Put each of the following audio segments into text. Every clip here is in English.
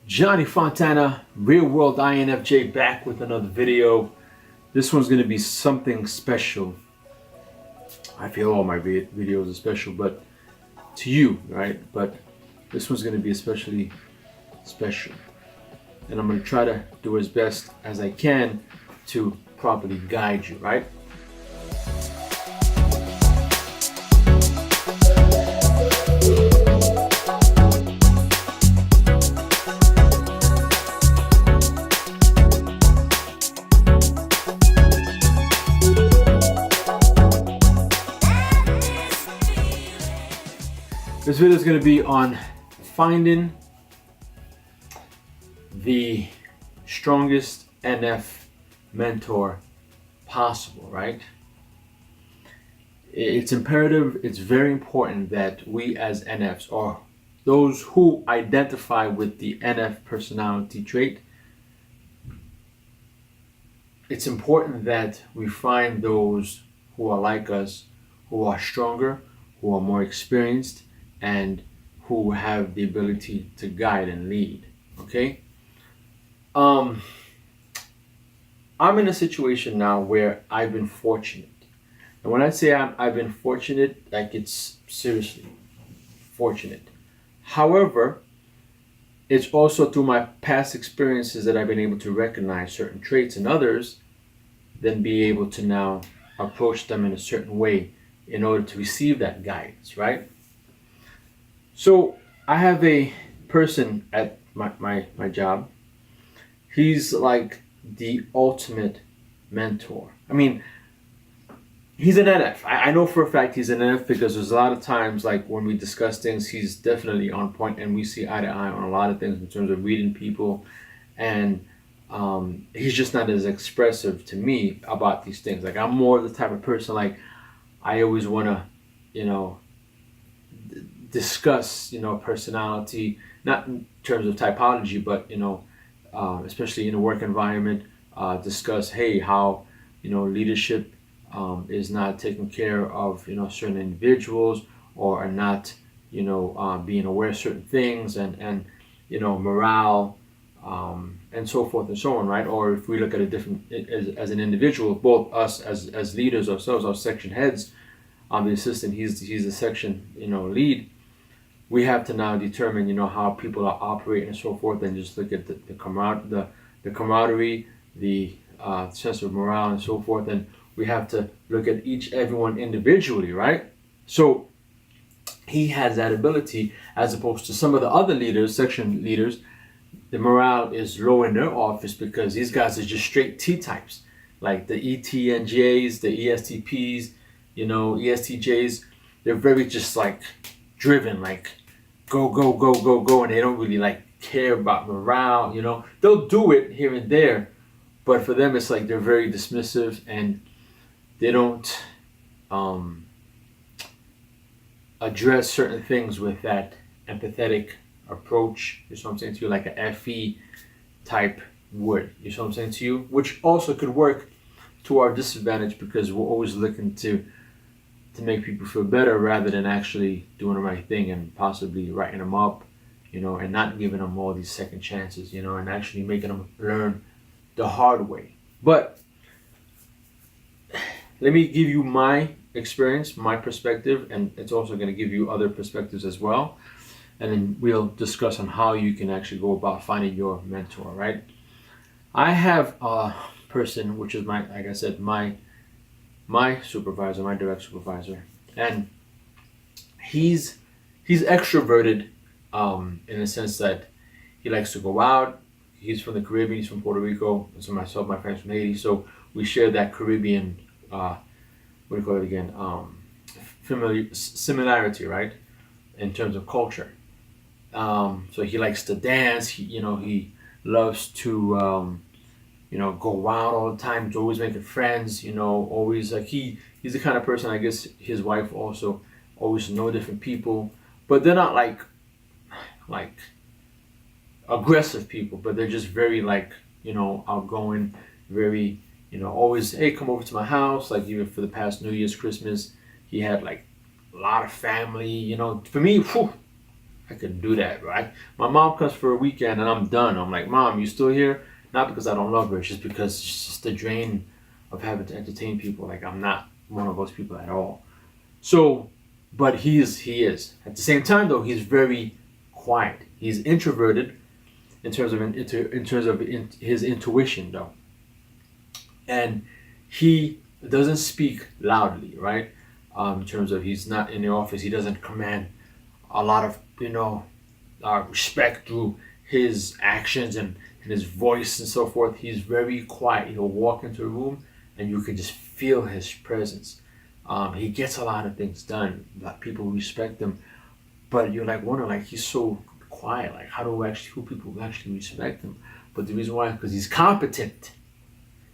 Johnny Fontana, Real World INFJ, back with another video. This one's going to be something special. I feel all my videos are special, but to you, right? But this one's going to be especially special. And I'm going to try to do as best as I can to properly guide you, right? This video is going to be on finding the strongest NF mentor possible, right? It's imperative, it's very important that we as NFs, or those who identify with the NF personality trait, it's important that we find those who are like us, who are stronger, who are more experienced, and who have the ability to guide and lead. Okay. I'm in a situation now where I've been fortunate, and when I say I've been fortunate, like it's seriously fortunate. However, it's also through my past experiences that I've been able to recognize certain traits in others, then be able to now approach them in a certain way in order to receive that guidance, right? So I have a person at my job. He's like the ultimate mentor. I mean, he's an NF. I know for a fact he's an NF because there's a lot of times, like when we discuss things, he's definitely on point and we see eye to eye on a lot of things in terms of reading people. And he's just not as expressive to me about these things. Like I'm more the type of person, like I always want to, discuss, personality, not in terms of typology, but, especially in a work environment, discuss, hey, how, leadership is not taking care of, certain individuals or are not, being aware of certain things and morale, and so forth and so on, right? Or if we look at a different, as an individual, both us as leaders ourselves, our section heads, I'm the assistant, he's the section, lead. We have to now determine, how people are operating and so forth, and just look at the camaraderie, the sense of morale and so forth, and we have to look at everyone individually, right? So he has that ability, as opposed to some of the other leaders, section leaders. The morale is low in their office because these guys are just straight T types, like the ETNJs, the ESTPs, ESTJs. They're very just like driven, like go, go, go, go, go, and they don't really like care about morale. They'll do it here and there, but for them it's like they're very dismissive and they don't address certain things with that empathetic approach. You know what I'm saying to you, like a FE type would. You know what I'm saying to you, which also could work to our disadvantage because we're always looking to make people feel better rather than actually doing the right thing and possibly writing them up, and not giving them all these second chances, and actually making them learn the hard way. But let me give you my experience, my perspective, and it's also going to give you other perspectives as well. And then we'll discuss on how you can actually go about finding your mentor, right? I have a person, which is like I said, my supervisor, my direct supervisor, and he's extroverted in the sense that he likes to go out. He's from the Caribbean, he's from Puerto Rico, and so myself, my friends from Haiti, so we share that Caribbean, similarity, right, in terms of culture. So he likes to dance, he loves to go out all the time. He's always making friends, always like he's the kind of person, I guess his wife also always know different people, but they're not like aggressive people, but they're just very outgoing, very, always, hey, come over to my house. Like even for the past New Year's, Christmas, he had like a lot of family, for me, I couldn't do that, right? My mom comes for a weekend and I'm done. I'm like, Mom, you still here? Not because I don't love her, it's just because it's just the drain of having to entertain people. Like I'm not one of those people at all. So, but he is. At the same time though, he's very quiet. He's introverted in terms of his intuition though, and he doesn't speak loudly, right? In terms of he's not in the office, he doesn't command a lot of respect through his actions and his voice and so forth. He's very quiet. He'll walk into a room and you can just feel his presence. He gets a lot of things done. Like people respect him, but you're like wondering, like he's so quiet. Like who people actually respect him? But the reason why, because he's competent,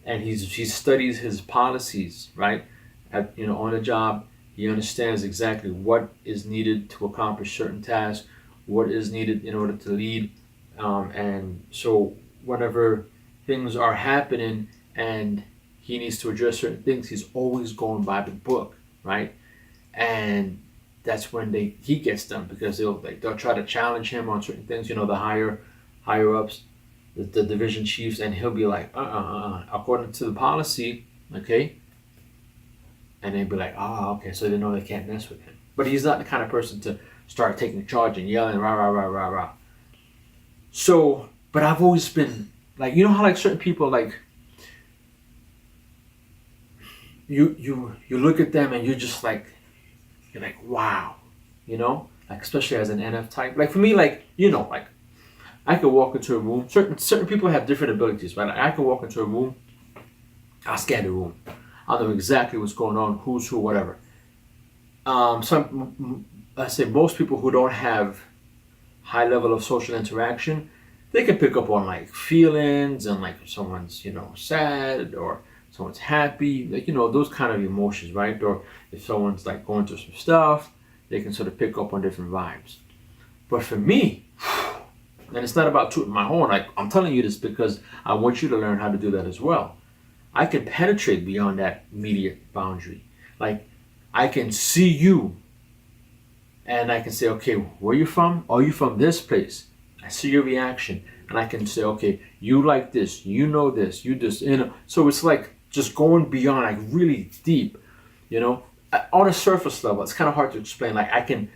and he studies his policies, right? On the job, he understands exactly what is needed to accomplish certain tasks, what is needed in order to lead, and so whenever things are happening and he needs to address certain things, he's always going by the book, right? And that's when he gets them, because they'll try to challenge him on certain things. The higher ups, the division chiefs, and he'll be like, according to the policy, okay. And they'd be like, okay, so they know they can't mess with him. But he's not the kind of person to start taking charge and yelling, rah, rah, rah, rah, rah. So, but I've always been, like, how, like, certain people, like, you look at them and you're just like, you're like, wow, like, especially as an NF type. Like, for me, like, like, I could walk into a room. Certain people have different abilities, right? Like, I can walk into a room, I'll scan the room. I'll know exactly what's going on, who's who, whatever. Let's say most people who don't have high level of social interaction, they can pick up on like feelings and like if someone's, sad or someone's happy, like, those kind of emotions, right? Or if someone's like going through some stuff, they can sort of pick up on different vibes. But for me, and it's not about tooting my horn, like I'm telling you this because I want you to learn how to do that as well. I can penetrate beyond that immediate boundary. Like, I can see you and I can say, okay, where you from? Oh, you from this place. I see your reaction. And I can say, okay, you like this, this, you just, So it's like just going beyond, like really deep, On a surface level, it's kind of hard to explain. Like, I can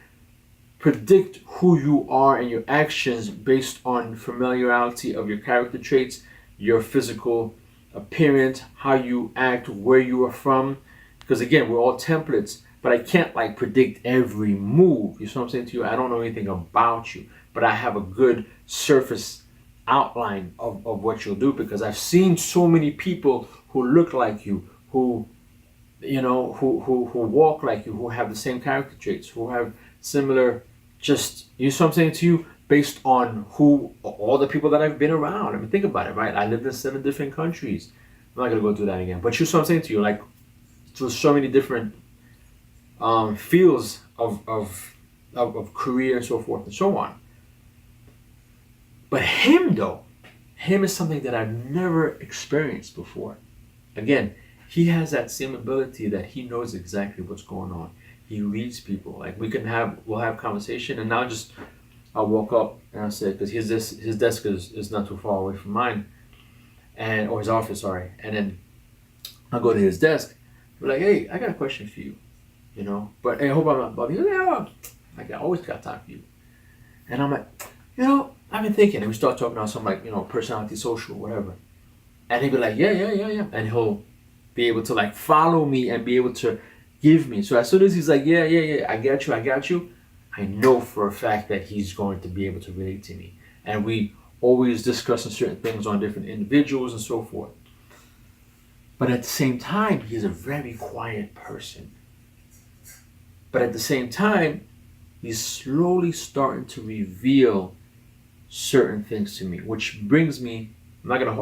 predict who you are and your actions based on familiarity of your character traits, your physical appearance, how you act, where you are from. Because again, we're all templates, but I can't like predict every move. You see what I'm saying to you? I don't know anything about you, but I have a good surface outline of what you'll do, because I've seen so many people who look like you, who who walk like you, who have the same character traits, who have similar, just, you see what I'm saying to you, based on all the people that I've been around. I mean, think about it, right? I lived in 7 different countries. I'm not gonna go through that again. But you see what I'm saying to you, like, through so many different fields of career and so forth and so on. But him is something that I've never experienced before. Again, he has that same ability that he knows exactly what's going on. He reads people. Like, we'll have conversation, and I'll walk up and I'll say, because his desk is not too far away from mine, or his office, sorry. And then I'll go to his desk, be like, hey, I got a question for you, But hey, I hope I'm not bothering you. Yeah, like, I always got time for you. And I'm like, I've been thinking, and we start talking about some like, personality, social, whatever. And he'll be like, yeah. And he'll be able to like follow me and be able to give me. So as soon as he's like, yeah, I got you, I know for a fact that he's going to be able to relate to me. And we always discussing certain things on different individuals and so forth. But at the same time, he's a very quiet person. But at the same time, he's slowly starting to reveal certain things to me, which brings me, I'm gonna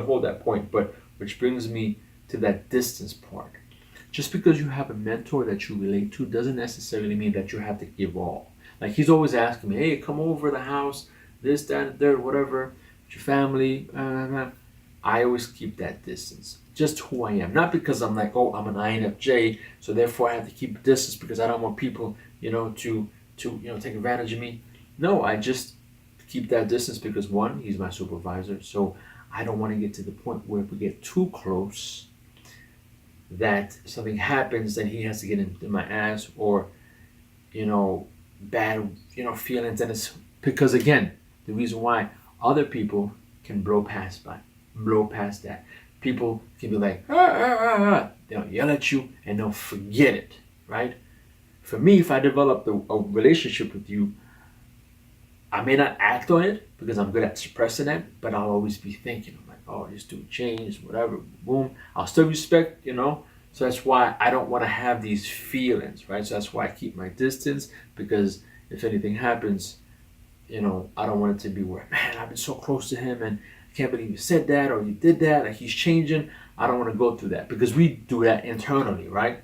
hold that point, but which brings me to that distance part. Just because you have a mentor that you relate to doesn't necessarily mean that you have to give all. Like, he's always asking me, hey, come over the house, this, that, there, whatever, with your family. I always keep that distance. Just who I am. Not because I'm like, oh, I'm an INFJ, so therefore I have to keep a distance because I don't want people, to take advantage of me. No, I just keep that distance because one, he's my supervisor, so I don't want to get to the point where if we get too close, that something happens, then he has to get into my ass, or bad feelings, and it's because again, the reason why other people can blow past that. People can be like, they'll yell at you and they'll forget it, right? For me, if I develop a relationship with you, I may not act on it because I'm good at suppressing that, but I'll always be thinking, I'm like, oh, this dude changed, whatever, boom. I'll still respect, So that's why I don't want to have these feelings, right? So that's why I keep my distance, because if anything happens, I don't want it to be where, man, I've been so close to him and I can't believe you said that or you did that, like he's changing. I don't want to go through that because we do that internally, right?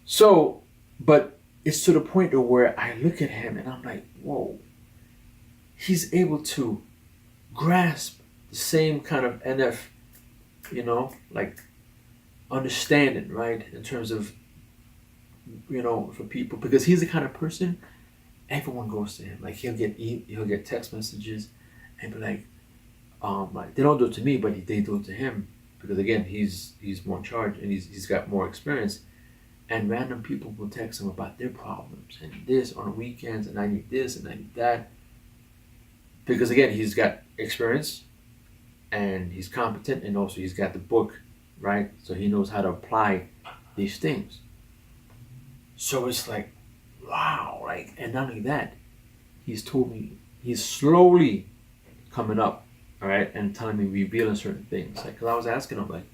So, but it's to the point of where I look at him and I'm like, whoa, he's able to grasp the same kind of like understanding, right? In terms of, for people, because he's the kind of person, everyone goes to him. Like he'll get text messages and be like they don't do it to me, but they do it to him because again, he's more in charge and he's got more experience. And random people will text him about their problems and this on the weekends, and I need this and I need that. Because again, he's got experience and he's competent, and also he's got the book, right? So he knows how to apply these things. So it's like, wow, and not only that, he's told me he's slowly coming up, all right, and telling me, revealing certain things. Like, cause I was asking him, like,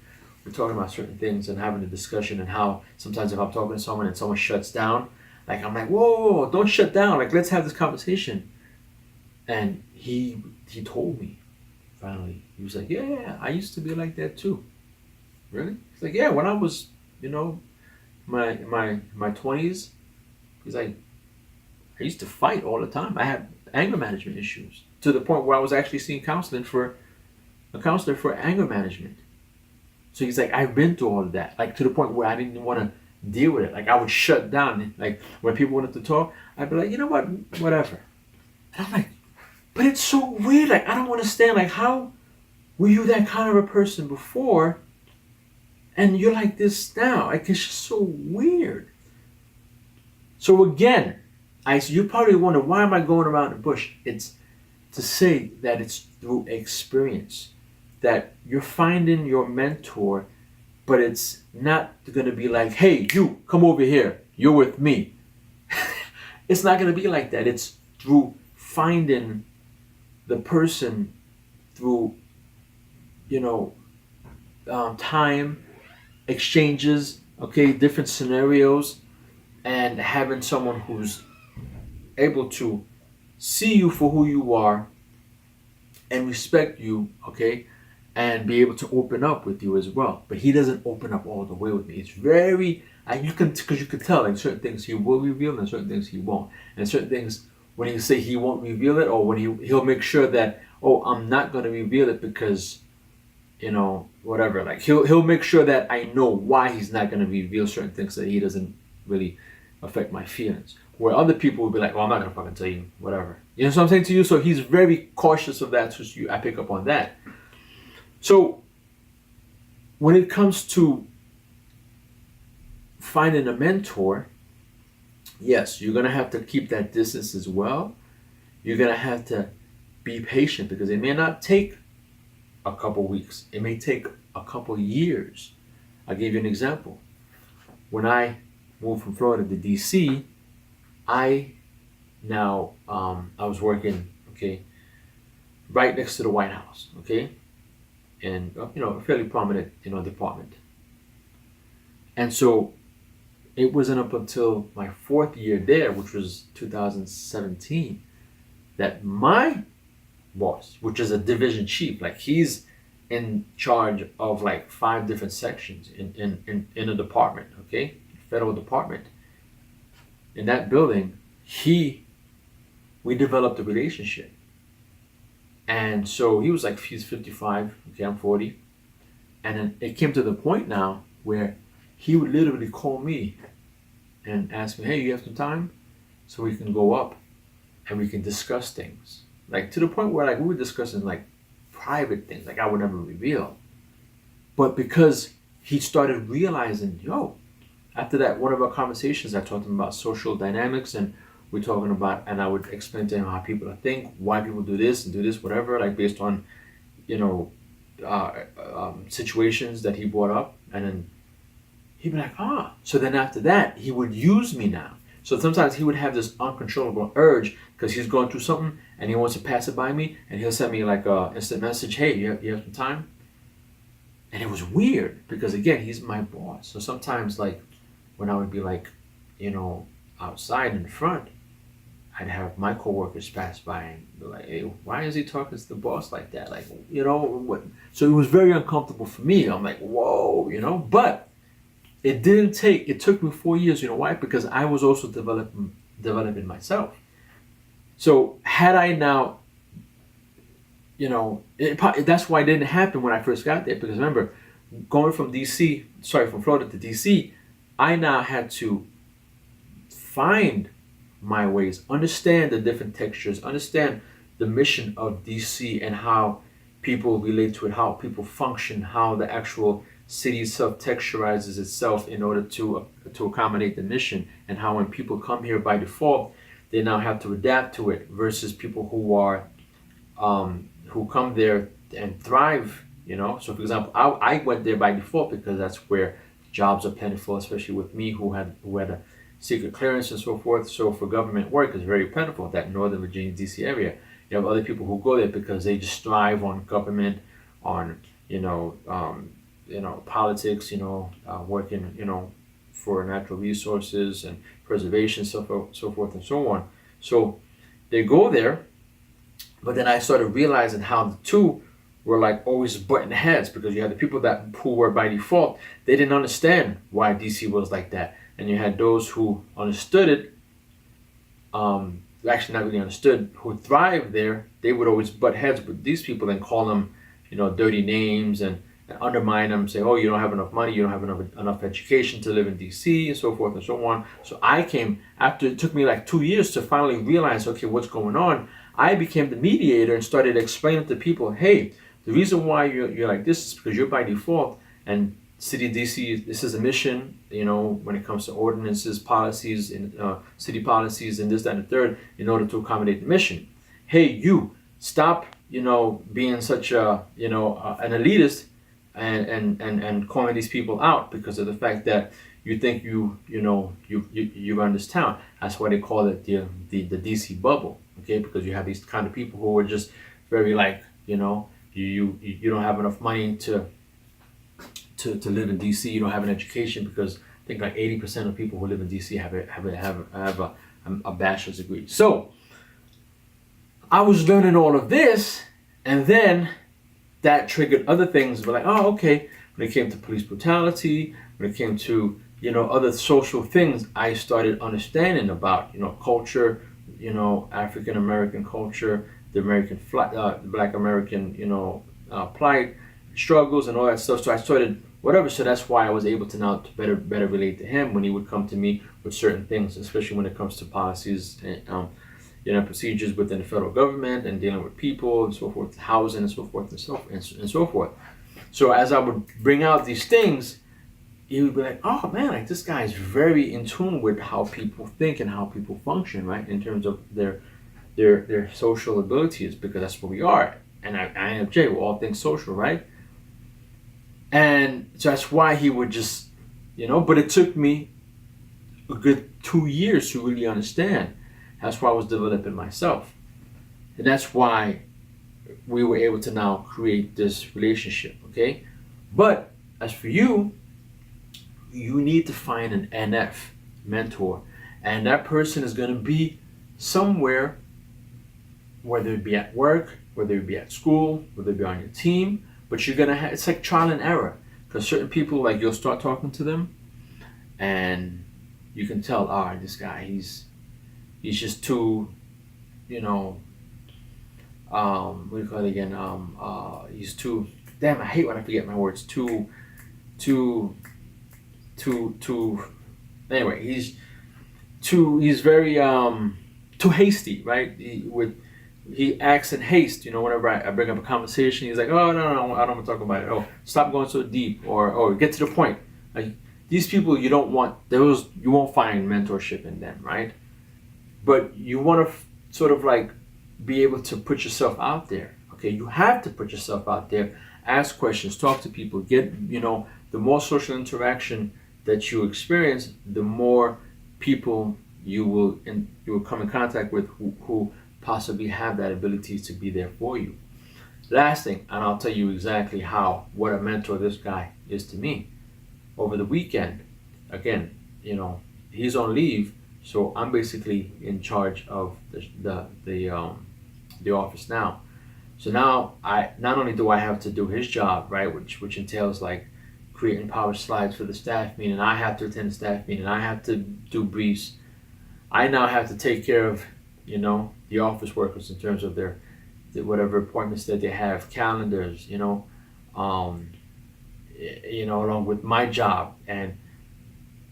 we're talking about certain things and having a discussion, and how sometimes if I'm talking to someone and someone shuts down, like I'm like, whoa, don't shut down. Like, let's have this conversation. And he told me, finally, he was like, yeah, I used to be like that too. Really? He's like, yeah, when I was, my 20s, he's like, I used to fight all the time. I had anger management issues to the point where I was actually seeing a counselor for anger management. So he's like, I've been through all of that, like to the point where I didn't want to deal with it. Like I would shut down. Like when people wanted to talk, I'd be like, you know what, whatever. And I'm like, but it's so weird. Like I don't understand. Like how were you that kind of a person before, and you're like this now? Like it's just so weird. So again, you probably wonder, why am I going around the bush? It's to say that it's through experience, that you're finding your mentor, but it's not going to be like, hey, you, come over here, you're with me. It's not going to be like that. It's through finding the person through, time, exchanges, okay, different scenarios, and having someone who's able to see you for who you are and respect you, okay, and be able to open up with you as well. But he doesn't open up all the way with me. It's very, because you can tell, like certain things he will reveal and certain things he won't. And certain things, when he say he won't reveal it, or when he'll make sure that, oh, I'm not going to reveal it because, whatever. Like he'll make sure that I know why he's not going to reveal certain things, so that he doesn't really affect my feelings. Where other people will be like, well, I'm not going to fucking tell you, whatever. You know what I'm saying to you? So he's very cautious of that. So I pick up on that. So when it comes to finding a mentor, yes, you're going to have to keep that distance as well. You're going to have to be patient, because it may not take a couple weeks. It may take a couple years. I'll give you an example. When I moved from Florida to DC, I was working, okay, right next to the White House, okay, and a fairly prominent, department. And so it wasn't up until my 4th year there, which was 2017, that my boss, which is a division chief, like he's in charge of like 5 different sections in a department, okay, federal department. In that building, we developed a relationship. And so he was like, he's 55, okay, I'm 40. And then it came to the point now where he would literally call me and ask me, hey, you have some time? so we can go up and we can discuss things. Like to the point where like we were discussing like private things, like I would never reveal. But because he started realizing, yo, after that one of our conversations, I talked to him about social dynamics, and we're talking about, and I would explain to him how people think, why people do this and do this, whatever, like based on, you know, situations that he brought up, and then he'd be like, ah. So then after that, he would use me now. So sometimes he would have this uncontrollable urge because he's going through something and he wants to pass it by me, and he'll send me like a instant message, hey, you have some time? And it was weird because again, he's my boss. So sometimes like when I would be like, you know, outside in front, I'd have my coworkers pass by and be like, hey, why is he talking to the boss like that? Like, you know, what? So it was very uncomfortable for me. I'm like, whoa, you know, but it took me 4 years, you know why? Because I was also developing myself. So had I now, you know, that's why it didn't happen when I first got there. Because remember, going from from Florida to DC, I now had to find my ways, understand the different textures, understand the mission of DC and how people relate to it, how people function, how the actual city self-texturizes itself in order to accommodate the mission, and how when people come here by default, they now have to adapt to it versus people who are who come there and thrive. You know, so for example, I went there by default because that's where jobs are plentiful, especially with me who had a secret clearance and so forth. So for government work is very plentiful, that Northern Virginia, DC area. You have other people who go there because they just thrive on government, on politics, working, for natural resources and preservation, so forth and so on. So they go there, but then I started realizing how the two were like always butting heads, because you had the people who were by default, they didn't understand why DC was like that. And you had those who understood it, actually not really understood, who thrived there. They would always butt heads with these people and call them, dirty names and undermine them, say, oh, you don't have enough money, you don't have enough education to live in DC, and so forth and so on. So I came, after it took me like 2 years to finally realize, okay, what's going on. I became the mediator and started explaining to people, hey, the reason why you're like this is because you're by default, and City of DC, this is a mission, when it comes to ordinances, policies, and city policies, and this, that, and the third, in order to accommodate the mission. Hey, you, stop, being such an elitist and calling these people out because of the fact that you think you run this town. That's why they call it the DC bubble, okay? Because you have these kind of people who are just very like, you don't have enough money to live in DC. You don't have an education, because I think like 80% of people who live in DC have a bachelor's degree. So I was learning all of this, and then that triggered other things. We're like, oh, okay. When it came to police brutality, when it came to other social things, I started understanding about culture, African American culture, the Black American plight, struggles, and all that stuff. So I started whatever. So that's why I was able to now better relate to him when he would come to me with certain things, especially when it comes to policies and procedures within the federal government and dealing with people and so forth, housing and so forth and so forth. So as I would bring out these things, he would be like, oh man, like this guy is very in tune with how people think and how people function, right? In terms of their social abilities, because that's what we are. And INFJ, we all think social, right? And so that's why he would just, but it took me a good 2 years to really understand. That's why I was developing myself. And that's why we were able to now create this relationship, okay? But as for you, you need to find an NF, mentor. And that person is going to be somewhere, whether it be at work, whether it be at school, whether it be on your team. But you're going to have, it's like trial and error. Because certain people, like you'll start talking to them and you can tell, this guy, he's just too, what do you call it again? He's too, damn, I hate when I forget my words. Anyway, he's very too hasty, right? He acts in haste. Whenever I bring up a conversation, he's like, "Oh no, I don't want to talk about it. Oh, stop going so deep, or get to the point." Like these people, you don't want those. You won't find mentorship in them, right? But you want to sort of like be able to put yourself out there. Okay, you have to put yourself out there. Ask questions, talk to people. The more social interaction that you experience, the more people you will come in contact with who possibly have that ability to be there for you. Last thing, and I'll tell you exactly what a mentor this guy is to me. Over the weekend, again, he's on leave, so I'm basically in charge of the office now. So now I not only do I have to do his job, right, which entails like creating power slides for the staff meeting. I have to attend the staff meeting. I have to do briefs. I now have to take care of, the office workers in terms of their whatever appointments that they have, calendars, along with my job and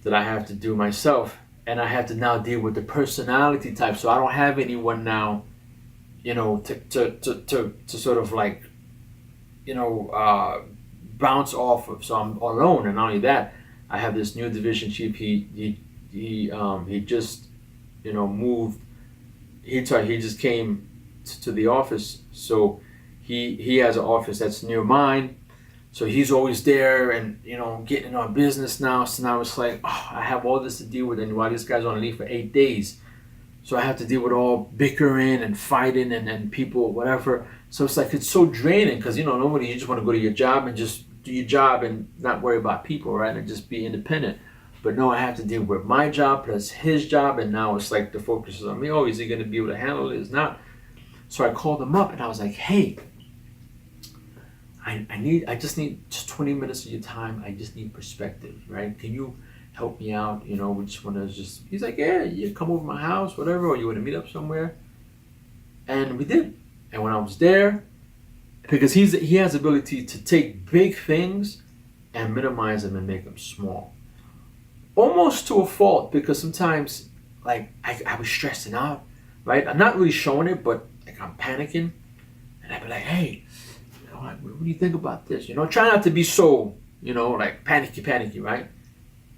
that I have to do myself. And I have to now deal with the personality type. So I don't have anyone now, to sort of like, bounce off of. So I'm alone. And not only that, I have this new division chief. He just, moved. He just came to the office. So he has an office that's near mine. So he's always there and, getting on business now. So now it's like, I have all this to deal with. And while this guy's on leave for 8 days, so I have to deal with all bickering and fighting and people, whatever. So it's like, it's so draining because, normally you just want to go to your job and just do your job and not worry about people, right? And just be independent. But no, I have to deal with my job plus his job. And now it's like the focus is on me. Oh, is he going to be able to handle it? It's not. So I called him up and I was like, hey, I just need just 20 minutes of your time. I just need perspective, right? Can you help me out? We just want to he's like, yeah, you come over my house, whatever, or you want to meet up somewhere. And we did. And when I was there, because he has the ability to take big things and minimize them and make them small. Almost to a fault, because sometimes like I was stressing out, right? I'm not really showing it, but like I'm panicking. And I'd be like, hey, what do you think about this? Try not to be so, like panicky, right?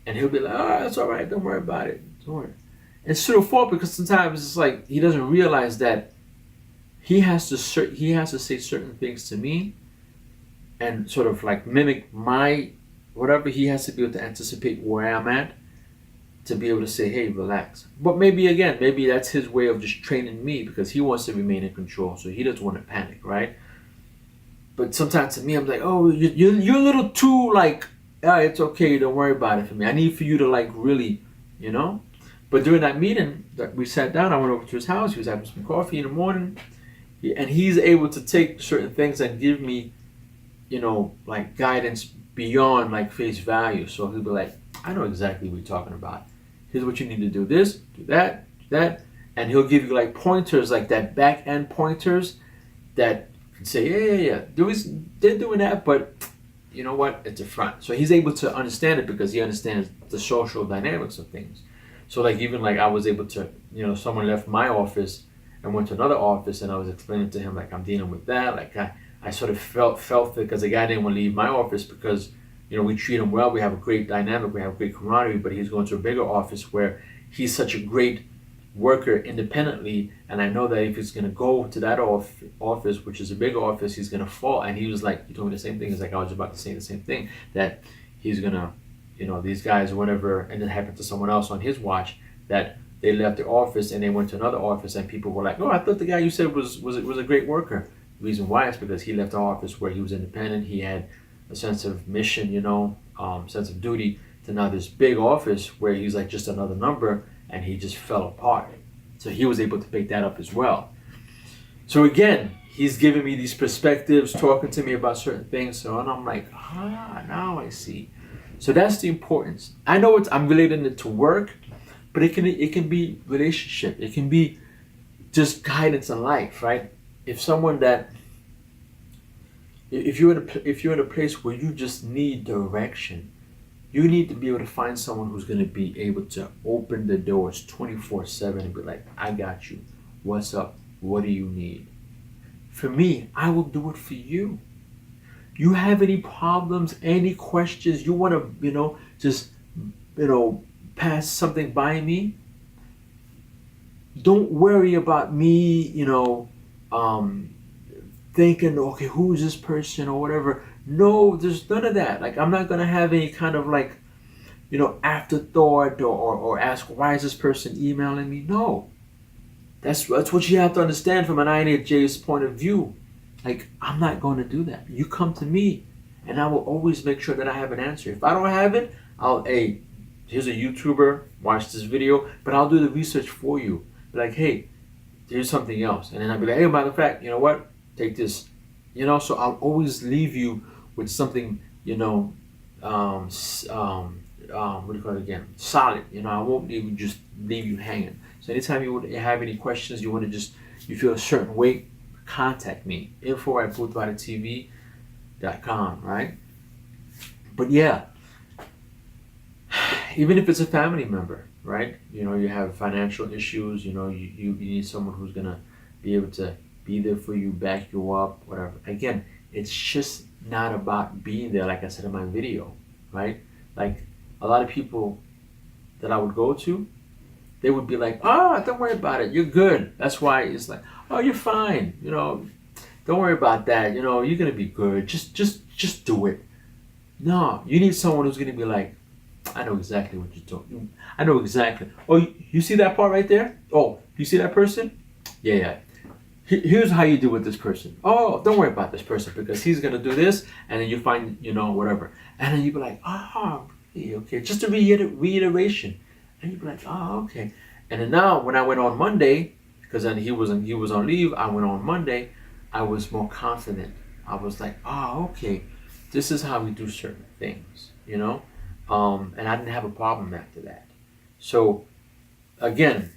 And he'll be like, oh, that's all right. Don't worry about it. Don't worry. And it's to a fault because sometimes it's like he doesn't realize that he has to say certain things to me and sort of like mimic my whatever. He has to be able to anticipate where I'm at to be able to say, hey, relax. But maybe that's his way of just training me because he wants to remain in control. So he doesn't want to panic, right? But sometimes to me, I'm like, oh, you're a little too like, it's okay, don't worry about it for me. I need for you to like really, But during that meeting that we sat down, I went over to his house. He was having some coffee in the morning. And he's able to take certain things and give me, like guidance beyond like face value. So he'll be like, I know exactly what you're talking about. Here's what you need to do this, do that, do that. And he'll give you like pointers, like that back end pointers that say, yeah. They're doing that, but you know what? It's a front. So he's able to understand it because he understands the social dynamics of things. So like even like I was able to, someone left my office and went to another office and I was explaining to him like I'm dealing with that. Like I sort of felt it because the guy didn't want to leave my office because, we treat him well. We have a great dynamic. We have great camaraderie, but he's going to a bigger office where he's such a great worker independently, and I know that if he's going to go to that office, which is a bigger office, he's going to fall. And he was like, he told me the same thing. He's like, I was about to say the same thing, that he's going to, these guys or whatever, and it happened to someone else on his watch, that they left the office and they went to another office and people were like, oh, I thought the guy you said was a great worker. The reason why is because he left the office where he was independent. He had a sense of mission, sense of duty, to now this big office where he's like just another number, and he just fell apart. So he was able to pick that up as well. So again, he's giving me these perspectives, talking to me about certain things. So and I'm like, now I see. So that's the importance. I know I'm relating it to work, but it can be relationship. It can be just guidance in life, right? If you're in a place where you just need direction, You need to be able to find someone who's going to be able to open the doors 24/7 and be like, I got you. What's up? What do you need? For me, I will do it for you. You have any problems, any questions, you want to, just, pass something by me? Don't worry about me, thinking, okay, who is this person or whatever. No, there's none of that. Like, I'm not going to have any kind of like, afterthought or ask, why is this person emailing me? No. That's what you have to understand from an INFJ's point of view. Like, I'm not going to do that. You come to me, and I will always make sure that I have an answer. If I don't have it, here's a YouTuber, watch this video, but I'll do the research for you. Be like, hey, here's something else. And then I'll be like, hey, matter of fact, you know what? Take this. So I'll always leave you with something, what do you call it again? Solid. I won't even just leave you hanging. So anytime you would have any questions, you feel a certain way, contact me. info@boothridertv.com, right? But yeah, even if it's a family member, right? You have financial issues, you need someone who's gonna be able to be there for you, back you up, whatever. Again, it's just not about being there, like I said in my video, right? Like, a lot of people that I would go to, they would be like, don't worry about it, you're good. That's why it's like, oh, you're fine, don't worry about that, you're gonna be good, just do it. No, you need someone who's gonna be like, I know exactly what you're doing. I know exactly. Oh, you see that part right there? Oh, you see that person? Yeah. Here's how you do with this person. Oh, don't worry about this person because he's gonna do this, and then you find, whatever, and then you be like, really? Okay, just a reiteration, and you be like, okay. And then now, when I went on Monday, because then he was on leave, I went on Monday. I was more confident. I was like, okay, this is how we do certain things, and I didn't have a problem after that. So, again,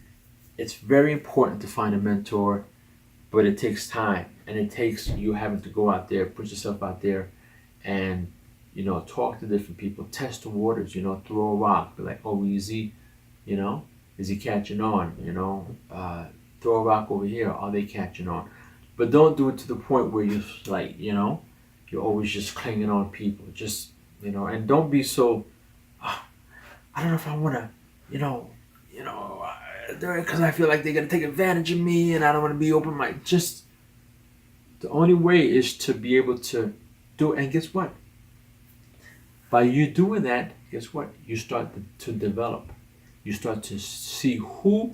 it's very important to find a mentor, but it takes time, and it takes you having to go out there, put yourself out there, and talk to different people, test the waters, throw a rock, be like, oh, is he catching on, throw a rock over here, are they catching on? But don't do it to the point where you're like, you're always just clinging on people, just, and don't be so, I don't know if I want to, because I feel like they're going to take advantage of me and I don't want to be open-minded. Just, the only way is to be able to do it. And guess what? By you doing that, guess what? You start to develop. You start to see who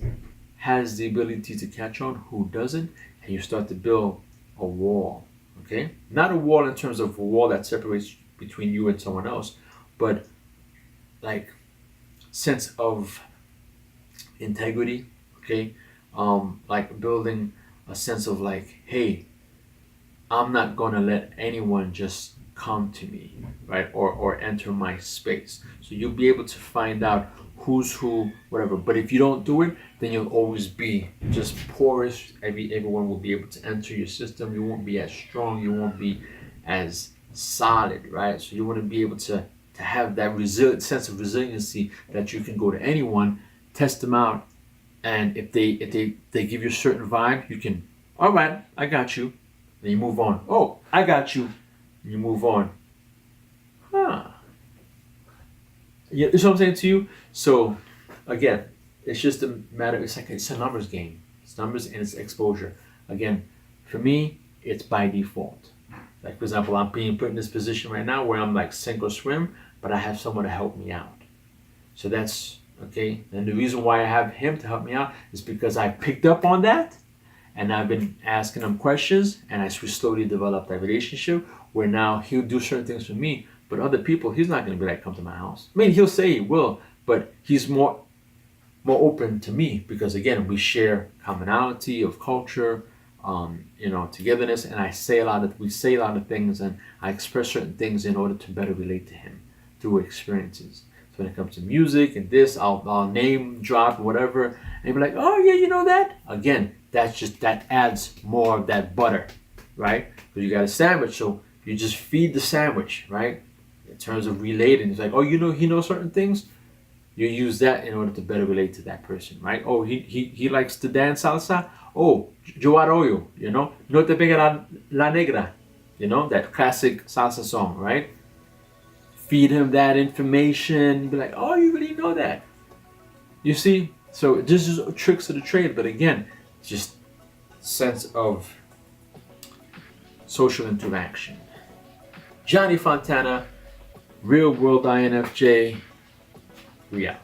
has the ability to catch on, who doesn't, and you start to build a wall, okay? Not a wall in terms of a wall that separates between you and someone else, but like sense of integrity, okay? Like building a sense of like, hey, I'm not gonna let anyone just come to me, right? Or enter my space. So you'll be able to find out who's who, whatever. But if you don't do it, then you'll always be just porous. Everyone will be able to enter your system. You won't be as strong. You won't be as solid, right? So you want to be able to have that sense of resiliency that you can go to anyone, test them out, and if they give you a certain vibe, you can, all right, I got you. Then you move on. Oh, I got you. And you move on. You know what I'm saying to you? So, again, it's just a matter, it's a numbers game. It's numbers and it's exposure. Again, for me, it's by default. Like, for example, I'm being put in this position right now where I'm like sink or swim, but I have someone to help me out. So that's, okay. And the reason why I have him to help me out is because I picked up on that and I've been asking him questions and I slowly developed that relationship where now he'll do certain things for me, but other people, he's not going to be like, come to my house. I mean, he'll say he will, but he's more open to me because, again, we share commonality of culture, togetherness, and we say a lot of things, and I express certain things in order to better relate to him through experiences. So when it comes to music and this, I'll name drop whatever, and he'll be like, oh yeah, you know that? Again, that adds more of that butter, right? Because you got a sandwich, so you just feed the sandwich, right? in terms of relating. It's like, oh, he knows certain things. You use that in order to better relate to that person, right? Oh, he likes to dance salsa. Oh, yo arroyo, no te pega la negra, that classic salsa song, right? Feed him that information. Be like, oh, you really know that. You see? So this is tricks of the trade, but again, just sense of social interaction. Johnny Fontana, Real World INFJ, we out.